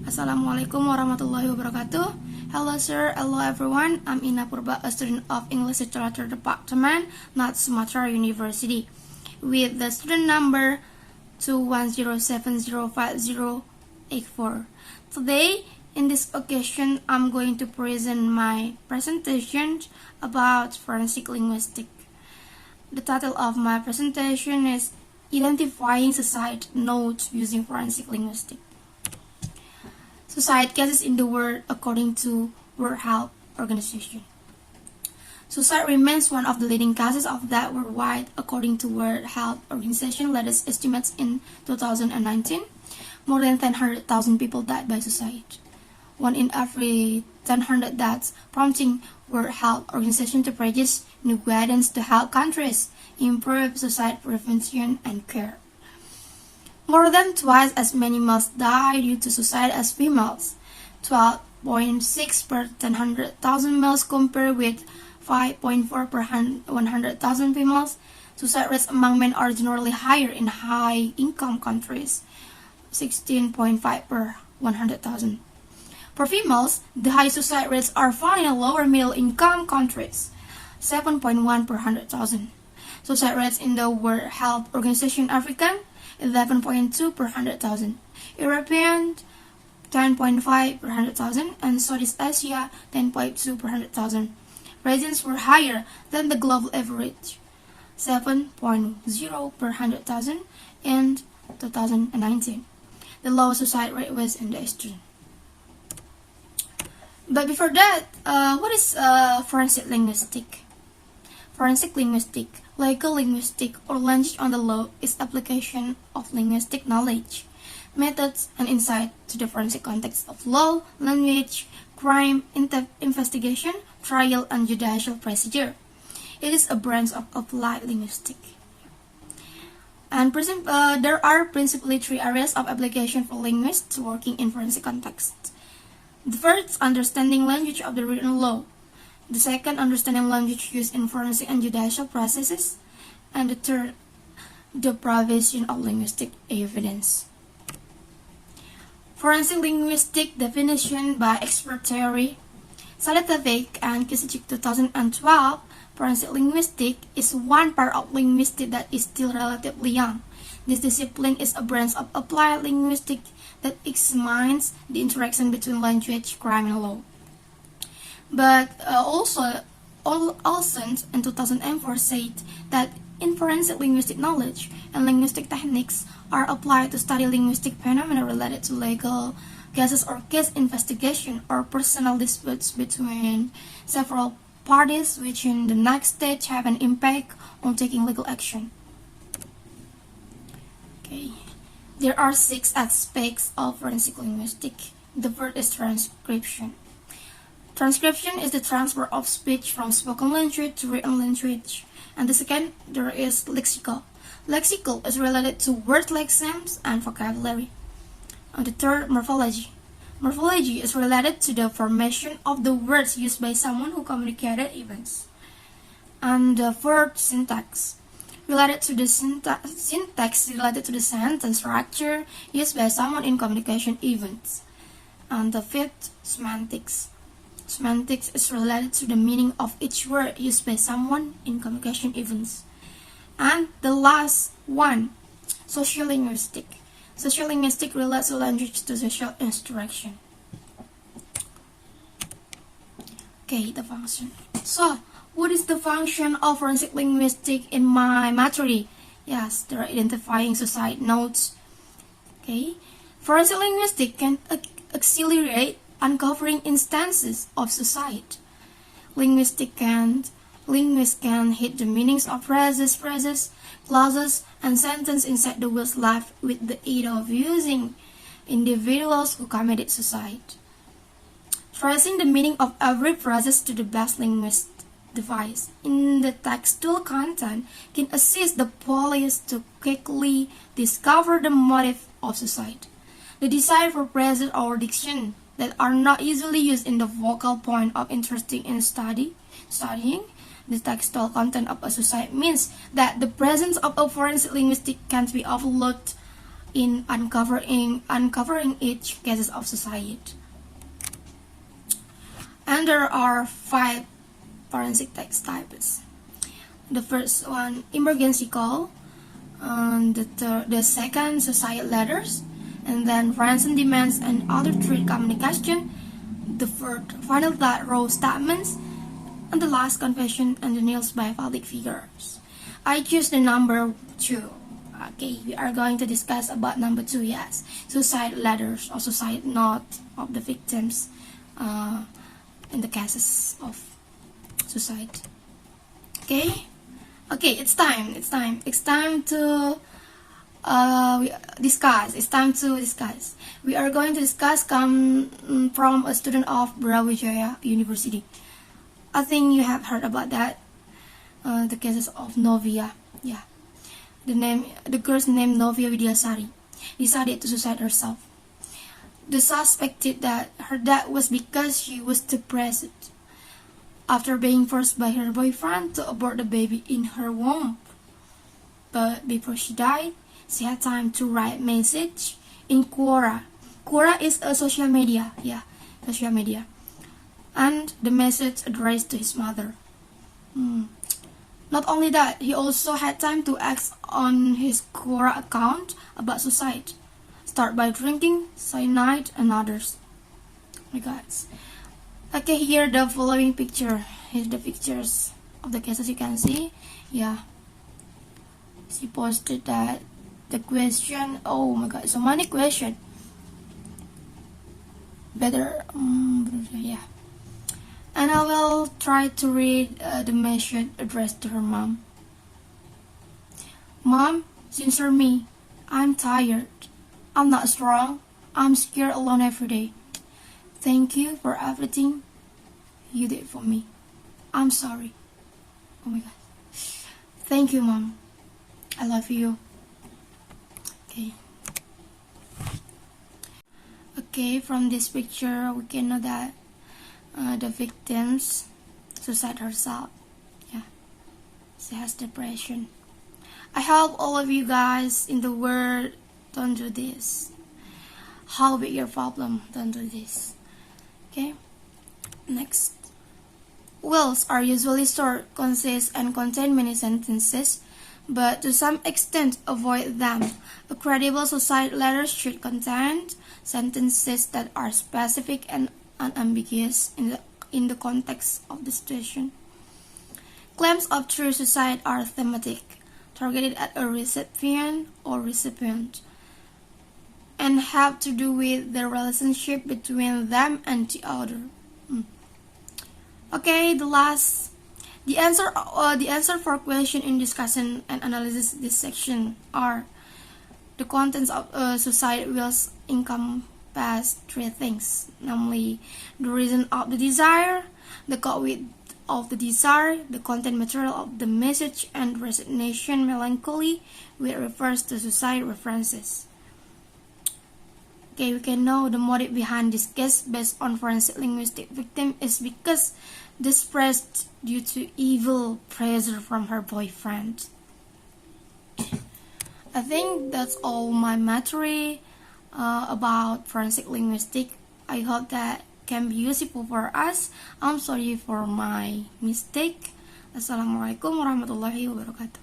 Assalamualaikum warahmatullahi wabarakatuh. Hello sir, hello everyone. I'm Ina Purba, a student of English Literature Department, North Sumatra University, with the student number 210705084. Today, in this occasion, I'm going to present my presentation about forensic linguistics. The title of my presentation is Identifying Suicide Notes Using Forensic Linguistics. Suicide cases in the world according to World Health Organization. Suicide remains one of the leading causes of death worldwide according to World Health Organization latest estimates in 2019. More than 100,000 people died by suicide. 1 in every 100 deaths, prompting World Health Organization to produce new guidance to help countries improve suicide prevention and care. More than twice as many males die due to suicide as females, 12.6 per 100,000 males compared with 5.4 per 100,000 females. Suicide rates among men are generally higher in high-income countries, 16.5 per 100,000. For females, the high suicide rates are found in lower middle-income countries, 7.1 per 100,000. Suicide rates in the World Health Organization African, 11.2 per 100,000, European 10.5 per 100,000, and Southeast Asia 10.2 per 100,000. Regions were higher than the global average, 7.0 per 100,000 in 2019. The lowest suicide rate was in the Eastern. But before that, what is forensic linguistic? Forensic linguistic, legal linguistic, or language on the law is application of linguistic knowledge, methods, and insight to the forensic context of law, language, crime, investigation, trial, and judicial procedure. It is a branch of applied linguistics. And there are principally 3 areas of application for linguists working in forensic context. The first, understanding language of the written law. The second, understanding language used in forensic and judicial processes. And the third, the provision of linguistic evidence. Forensic linguistic definition by expert theory. Scientific and Kisicik 2012, forensic linguistic is one part of linguistics that is still relatively young. This discipline is a branch of applied linguistics that examines the interaction between language, crime, and law. But also, Olsen in 2004 said that in forensic linguistic knowledge and linguistic techniques are applied to study linguistic phenomena related to legal cases or case investigation or personal disputes between several parties, which in the next stage have an impact on taking legal action. Okay. There are 6 aspects of forensic linguistics. The first is transcription. Transcription is the transfer of speech from spoken language to written language. And the second, there is lexical. Lexical is related to word lexemes and vocabulary. And the third, morphology. Morphology is related to the formation of the words used by someone who communicated events. And the fourth, syntax. Related to the syntax related to the sentence structure used by someone in communication events. And the fifth, semantics. Semantics is related to the meaning of each word used by someone in communication events. And the last one, sociolinguistic. Sociolinguistic relates to language to social interaction. Okay, the function. So, what is the function of forensic linguistics in my material? Yes, they are identifying suicide notes. Okay, forensic linguistics can accelerate uncovering instances of suicide. Linguists can hit the meanings of phrases, clauses, and sentences inside the words left with the aid of using individuals who committed suicide. Tracing the meaning of every phrase to the best linguist device in the textual content can assist the police to quickly discover the motive of suicide. The desire for phrases or diction that are not easily used in the focal point of interest in studying the textual content of a suicide means that the presence of a forensic linguistic can't be overlooked in uncovering each cases of suicide. And there are 5 forensic text types. The first one, emergency call. The second, suicide letters. And then ransom demands and other threat communication. The third, final row statements. And the last, confession and denials by public figures. I choose the number 2. Okay, we are going to discuss about number 2, yes. Suicide letters or suicide note of the victims in the cases of suicide. Okay, it's time to discuss. We are going to discuss come from a student of Brawijaya University. I think you have heard about that. The cases of Novia. Yeah. The girl's name Novia Widyasari decided to suicide herself. The suspected that her death was because she was depressed after being forced by her boyfriend to abort the baby in her womb. But before she died, she had time to write message in Quora. Quora is a social media, and the message addressed to his mother. Not only that, he also had time to ask on his Quora account about suicide. Start by drinking, cyanide, and others. Oh my God. Okay, here the following picture. Here's the pictures of the cases you can see. Yeah. She posted that the question. Oh my God, so many questions. Better, yeah. And I will try to read the message addressed to her mom. Mom, censor me. I'm tired. I'm not strong. I'm scared alone every day. Thank you for everything you did for me. I'm sorry. Oh my God. Thank you, Mom. I love you. Okay, from this picture, we can know that the victims suicide herself. Yeah, she has depression. I hope all of you guys in the world don't do this. How big your problem? Don't do this. Okay. Next. Wills are usually short, concise, and contain many sentences, but to some extent avoid them. A credible suicide letter should contain sentences that are specific and unambiguous in the context of the situation. Claims of true suicide are thematic, targeted at a recipient or recipient, and have to do with the relationship between them and the other. Okay, the answer for question in discussion and analysis this section are the contents of suicide wills encompass 3 things, namely the reason of the desire, the cause of the desire, the content material of the message, and resignation melancholy, which refers to suicide references. Okay, we can know the motive behind this case based on forensic linguistic victim is because distressed due to evil pressure from her boyfriend. I think that's all my material about forensic linguistic. I hope that can be useful for us. I'm sorry for my mistake. Assalamualaikum warahmatullahi wabarakatuh.